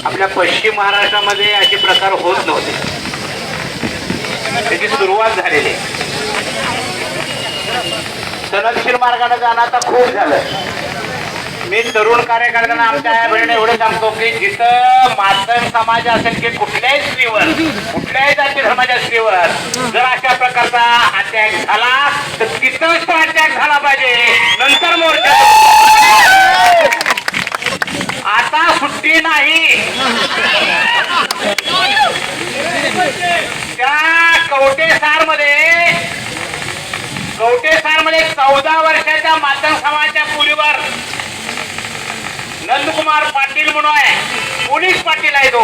आपल्या पश्चिम महाराष्ट्रामध्ये असे प्रकार होत नव्हते. त्याची सुरुवात झालेली आहे. सनदशीर मार्गाने जाणं आता खूप झालं. मी तरुण कार्यकर्त्यांना आमच्या आई बहिणीने एवढं सांगतो की जिथं मातंग समाज असेल की कुठल्याही स्त्रीवर, कुठल्याही जाती धर्माच्या स्त्रीवर जर अशा प्रकारचा अटॅक झाला तर तिथंच तो अटॅक झाला पाहिजे. नंतर मोर्चा. आता सुट्टी नाही. त्या कवटेसार मध्ये 14 वर्षाच्या मातंग समाजाच्या मुलीवर नंदकुमार पाटील म्हणून आहे, पोलीस पाटील आहे तो,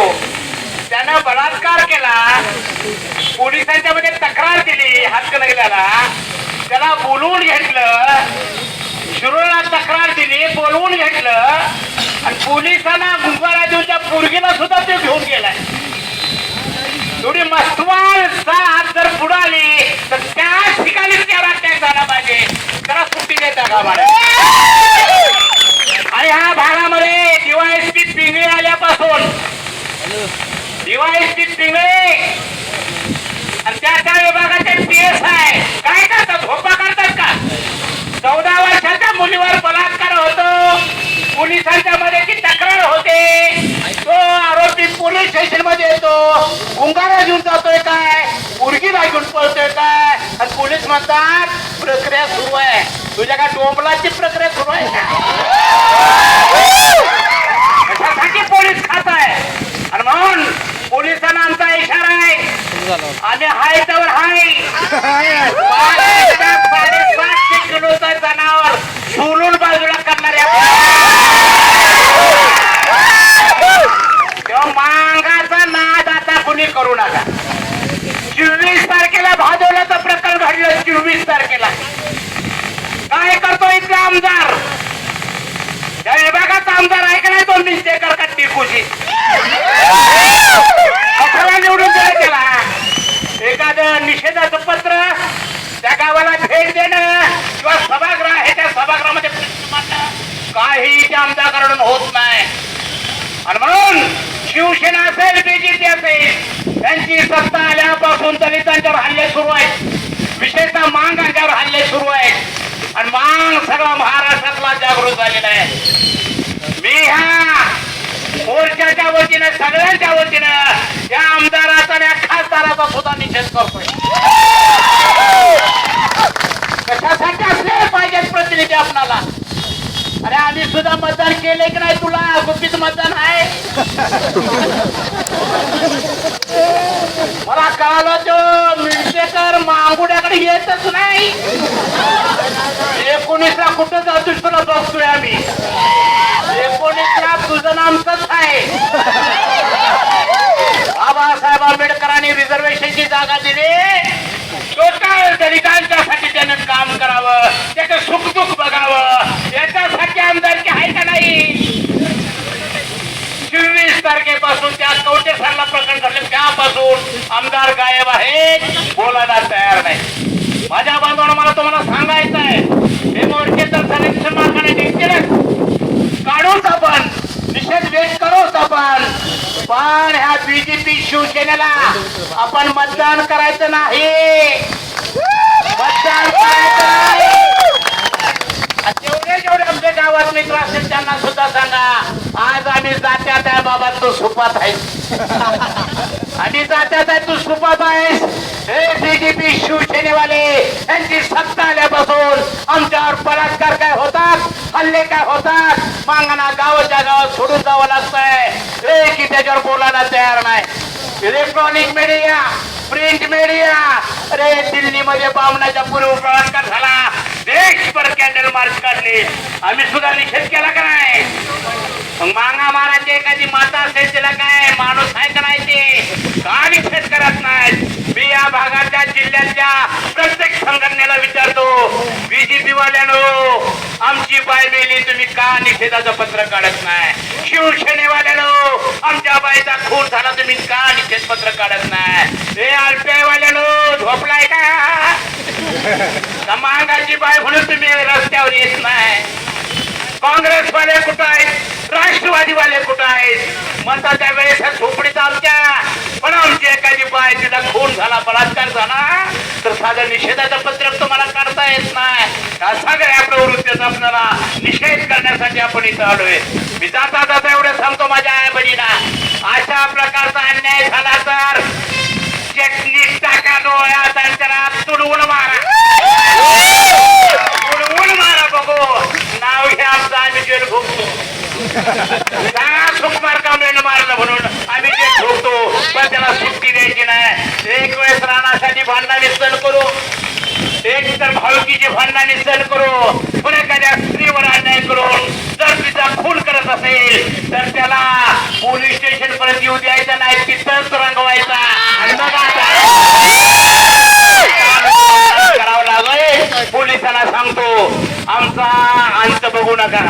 त्यानं बलात्कार केला. पोलिसांच्या मध्ये तक्रार दिली हातकणंगल्याला. त्याला बोलवून घेतलं, शिरोळला तक्रार दिली, बोलवून घेतलं आणि पोलिसांना गुंगारा देऊन त्या पोरगीला सुद्धा ते घेऊन गेलाय. थोडी मस्तवाल साथ जर बुडाली तर त्याच ठिकाणी त्याला अटॅक झाला पाहिजे. त्याला सुट्टी देता का मला. आणि ह्या भागामध्ये डीवायएसपी पिंगळे आल्यापासून डीवायएसपी पिंगळे आणि त्या विभागाचे PSI काय करतात, झोपा करतात का. 14 वर्षाच्या मुलीवर बलात्कार होतो, पोलिसांच्या मध्ये ती तक्रार होते, तो आरोपी पोलीस स्टेशन मध्ये येतो, गुंगारा घेऊन जातोय काय, मुलगीला घेऊन पळतोय काय, आणि पोलीस म्हणतात प्रक्रिया सुरू आहे. तुझ्या का डोंबलाची प्रक्रिया सुरू आहे कशासाठी पोलीस खात आहे. आणि म्हणून पोलिसांना आमचा इशारा आहे, आणि हाय तर हाय 750 किलोचा जनावर सोलून बाजूला करणाऱ्या तेव्हा मांगाचा नाद आता कुणी करू नका. 24 तारखेला भाजवल्याचं प्रकरण घडलं. 24 तारखेला काय करतो इथला आमदार, त्या विभागाचा आमदार आहे का नाही तो मिंचेकर का टिकूची अठरा निवडून दिला. त्याला एखादं निषेधाचं पत्र त्या गावाला भेट देणं किंवा सभागृह आहे त्या सभागृहामध्ये काही त्या आमदाराकडून होत नाही. आणि म्हणून शिवसेना असेल, BJP असेल, त्यांची सत्ता आल्यापासून दलितांच्यावर हल्ले सुरू आहेत, विशेषतः मांगांच्यावर हल्ले सुरू आहेत. आणि मांग सगळा महाराष्ट्रातला जागृत झालेला आहे. मी ह्या मोर्चाच्या वतीनं, सगळ्यांच्या वतीनं या आमदाराचा आणि या खासदाराचा सुद्धा निषेध करतोय. कशासाठी असले पाहिजेत प्रतिनिधी आपणाला. अरे आम्ही सुद्धा मतदान केले की नाही, तुला गुपित मतदान आहे. मला कळालं तो मिळतेकर मांगुड्याकडे येतच नाही. 19ला कुठं जातोय तुला बघतोय आम्ही. 19ला तुझं नामच आहे. बाबासाहेब आंबेडकरांनी रिझर्वेशनची जागा दिली. टोटल दलितांच्यासाठी त्यानं काम करावं, त्याचं सुखदुःख बघावं, याच्यासाठी आमदारकी आहे का नाही. 24 तारखेपासून त्या कवटेसारला प्रकरण घडलं त्यापासून आमदार गायब आहेत, बोलायला तयार नाही. माझ्या बांधवांना मला तुम्हाला सांगायचं आहे, हे मोर्चे तर सलेक्शन मार्गाने निघतीलच, काढूच आपण, निषेध व्यक्त करूच आपण, पण ह्या BJP शिवसेनेला आपण मतदान करायचं नाही. मतदान करायचं नाही. जेवढे आमच्या गावात मित्र असतील त्यांना सुद्धा सांगा, आज आम्ही जात्यात आहे बाबा, तू सुपात आहेस. आम्ही जात्यात आहे, तू सुपात आहेस. हे BJP शिवसेनेवाले यांची सत्ता आल्यापासून आमच्यावर बलात्कार काय होतात, हल्ले काय होतात, मांगांना गावाच्या गावात सोडून जावं लागतंय. हे की त्याच्यावर बोलायला तयार नाही. इलेक्ट्रॉनिक मीडिया, प्रिंट मीडिया, अरे दिल्लीमध्ये बामणाच्या पूर्व बलात्कार झाला, देशभर कॅन्डल मार्च काढले, आम्ही सुद्धा निषेध केला का नाही. मांगा महाराज एखादी माता असेल तिला काय माणूस आहे का नाही, ते का निषेध करत नाहीत. मी या भागाच्या जिल्ह्याच्या प्रत्येक संघटनेला विचारतो, BJP वाल्यानो आमची बाय मेली, तुम्ही का निषेधाचं पत्र काढत नाही. शिवसेनेवाल्यानो आमच्या बाईचा खून झाला, तुम्ही का निषेध पत्र काढत नाही. हे RPI वाल्यानो झोपलाय का मांगाची बाय म्हणून तुम्ही रस्त्यावर येत नाही. काँग्रेसवाले कुठं आहेत, राष्ट्रवादीवाले कुठं आहेत, मताच्या वेळेस झोपडीचा आमच्या, पण आमची एखादी बाय तिला खून झाला, बलात्कार झाला तर साधं निषेधाचं पत्रक तुम्हाला काढता येत नाही. या सगळ्या प्रवृत्तीचा आपल्याला निषेध करण्यासाठी आपण इथं आलोय. मी जाता जाता एवढं सांगतो माझ्या आई बहिणीला, अशा प्रकारचा अन्याय झाला तर चटणी टाका डोळ्यात आणि त्याला तुडवून मारा, तुडवून मारा. बघू नाव घ्या आमचं, आम्ही जेल भोगतो. सुकुमार कांबळेनं मारलं म्हणून आम्ही जेल भोगतो, पण त्याला सुट्टी द्यायची नाही. एक वेळेस राणासाठी भांडणाने सण करू, एक तर भावकीची भांडणाने सण करू, पण एखाद्या स्त्रीवर अन्याय करून जर तिचा खून करत असेल तर त्याला पोलीस स्टेशन पर्यंत येऊ द्यायचं नाही, तिथंच रंगवायचा आणि मग करावं लागेल. पोलिसांना सांगतो आमचा अंत बघू नका,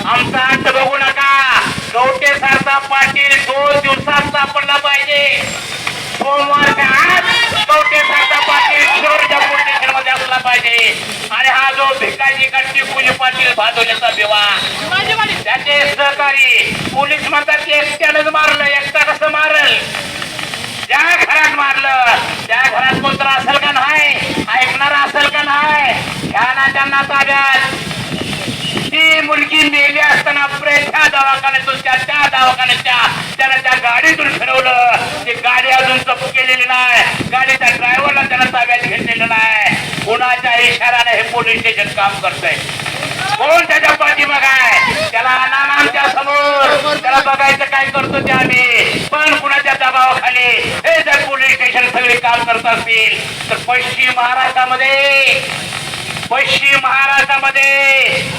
आमचा अंत बघू नका. गवटे सारखा पाटील 2 दिवसात सापडला पाहिजे. सोमवारच्या आत गवटे सारखा पाटील शिरोडच्या पोलीस स्टेशन मध्ये असला पाहिजे. आणि हा जो भिकाजी गट्टी पोलीस पाटील भादोलीचा बेवा, त्याचे सहकारी पोलीस म्हणतात की एकट्यानंच मारलं, एकटा कसं मारल? ज्या घरात मारलं त्या घरात कोणतं असेल का नाही, ऐकणार असेल का नाही? ह्या नात्यांना ताब्यात ती मुलगी मेली असताना त्या दवाखान्यातून त्या दवाखान्याच्या त्यानं त्या गाडीतून फिरवलं. ती गाडी अजून जप्त केलेली नाही, गाडीच्या ड्रायव्हरला त्यानं ताब्यात घेतलेलं नाही. कुणाच्या इशाराने हे पोलीस स्टेशन काम करतंय? कोण त्याच्या पाठीमागे आहे? त्याला आणा आमच्या समोर, त्याला बघायचं काय करतो ते आम्ही. पण कुणाच्या दबावाखाली हे जर पोलीस स्टेशन सगळे काम करत असतील तर पश्चिम महाराष्ट्रामध्ये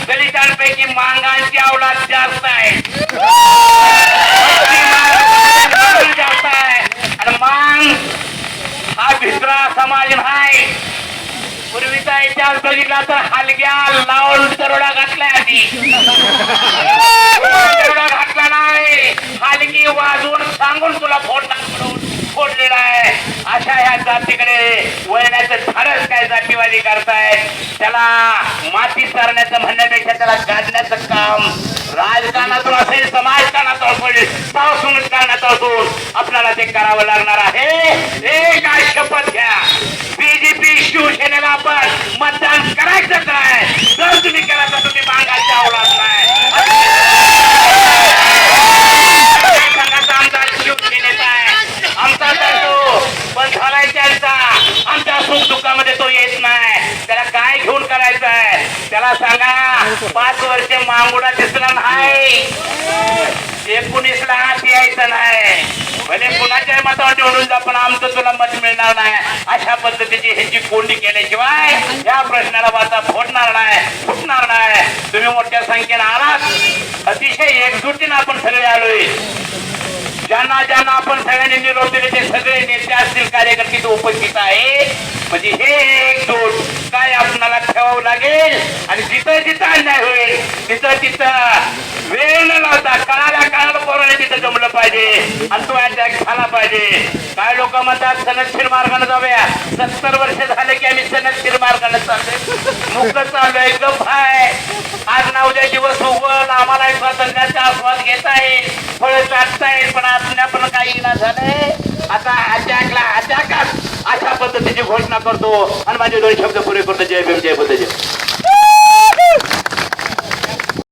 दलितांपैकी मांगांची अवलाद जास्त आहे, जास्त आहे. आणि मांग हा भित्रा समाज नाही. पूर्वीचा इतिहास बघितला तर हलग्या लावून दरोडा घातलाय, आधी दरोडा घातला नाही, हलगी वाजवून सांगून तुला फोडलेला आहे. अशा ह्या जातीकडे वळण्याचं धाडस काय जातीवादी करतायत. त्याला माती सारण्याचं म्हणण्यापेक्षा त्याला गाजण्याचं काम राजकारणातून असेल, समाजकारणातून असेल, कारणात असून आपल्याला ते करावं लागणार आहे. एक शपथ घ्या, बीजेपी शिवसेनेला आपण मतदान करायचंच नाही. जर तुम्ही केला तर तुम्ही मांगायची अवलाद नाही. आमचा शिवसेनेचा आहे, आमचा तो पण झालाय त्यांचा. आमच्या सुख दुःखामध्ये तो येत नाही. त्याला काय घेऊन करायचं आहे? त्याला सांगा 5 वर्ष मांगुडा दिसला नाही, 19ला हात यायचं नाही. भले कुणाच्या मतावर निवडून जा, पण आमचं तुला मत मिळणार नाही. अशा पद्धतीची ह्याची कोंडी केल्याशिवाय या प्रश्नाला वाचा फुटणार नाही. तुम्ही मोठ्या संख्येने आलात, अतिशय एकजुटीने आपण सगळे आलोय. ज्यांना आपण सगळ्यांनी निरोप दिले ते सगळे नेते असतील, कार्यकर्ते उपस्थित आहे. म्हणजे हे एकजूट काय आपल्याला ठेवावं लागेल. आणि जिथं अन्याय होईल तिथं वेळ न लावता काळाला पोराने तिथं जमलं पाहिजे आणि तो अटॅक झाला पाहिजे. काय लोक म्हणतात सनदशीर मार्गाने जाऊया. 70 वर्ष झाले की आम्ही सनदशीर मार्गाने चाललोय, मुक्त चाललोय. गप आहे, आज ना उद्या दिवस उगवल, आम्हाला स्वातंत्र्याचा आस्वाद घेता येईल, फळ चाटता येईल, पण आपण काही ना झालंय. आता अटॅकात अशा पद्धतीची घोषणा करतो आणि माझे 2 शब्द पुरे करतो. जय भीम, जय बुद्ध, जय.